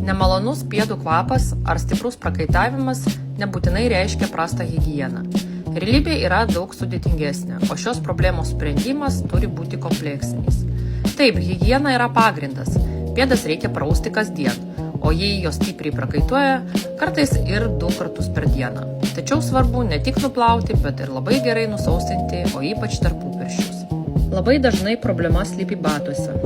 Nemalonus pėdų kvapas ar stiprus prakaitavimas nebūtinai reiškia prastą higieną. Realybė yra daug sudėtingesnė, o šios problemos sprendimas turi būti kompleksinis. Taip, higiena yra pagrindas. Pėdas reikia prausti kasdien, o jei jos stipriai prakaituoja, kartais ir 2 kartus per dieną. Tačiau svarbu ne tik nuplauti, bet ir labai gerai nusausinti, o ypač tarpupirščius. Labai dažnai problema slypi batuose.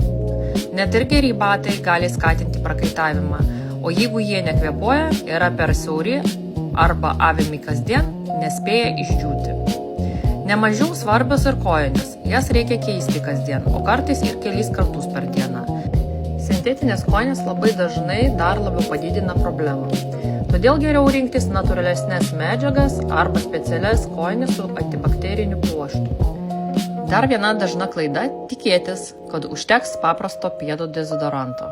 Net ir geri batai gali skatinti prakaitavimą, o jeigu jie nekvėpuoja, yra per siauri arba avimi kasdien, nespėja išdžiūti. Nemažiau svarbios ir kojinės, jas reikia keisti kasdien, o kartais ir kelis kartus per dieną. Sintetinės kojinės labai dažnai dar labiau padidina problemą. Todėl geriau rinktis natūralesnės medžiagas arba specialias kojinės su antibakteriniu pluoštu. Dar viena dažna klaida – tikėtis, kad užteks paprasto pėdų dezodoranto.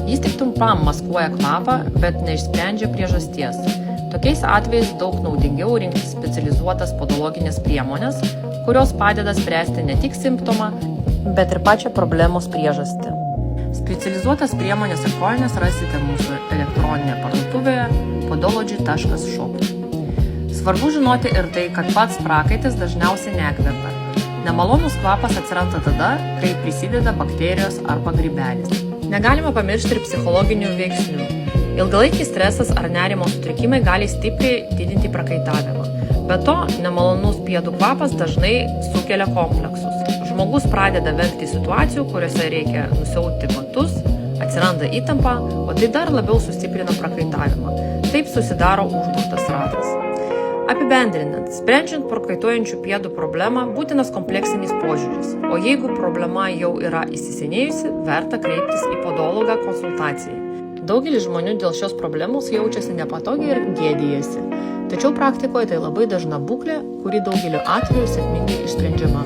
Jis tik trumpam maskuoja kvapą, bet neišsprendžia priežasties. Tokiais atvejais daug naudingiau rinktis specializuotas podologinės priemonės, kurios padeda spręsti ne tik simptomą, bet ir pačią problemos priežastį. Specializuotas priemonės ir kojinės rasite mūsų elektroninėje parduotuvėje podology.shop. Svarbu žinoti ir tai, kad pats prakaitas dažniausiai nekvepia. Nemalonus kvapas atsiranda tada, kai prisideda bakterijos arba grybelis. Negalima pamiršti ir psichologinių veiksnių. Ilgalaikis stresas ar nerimo sutrikimai gali stipriai didinti prakaitavimą. Be to, nemalonus pėdų kvapas dažnai sukelia kompleksus. Žmogus pradeda vengti situacijų, kuriuose reikia nusiauti batus, atsiranda įtampa, o tai dar labiau sustiprina prakaitavimą. Taip susidaro užburtas ratas. Apibendrinant, sprendžiant prakaituojančių pėdų problemą, būtinas kompleksinis požiūris, o jeigu problema jau yra įsisenėjusi, verta kreiptis į podologą konsultacijai. Daugelis žmonių dėl šios problemos jaučiasi nepatogiai ir gėdijasi, tačiau praktikoje tai labai dažna būklė, kuri daugeliu atveju sėkmingai išsprendžiama.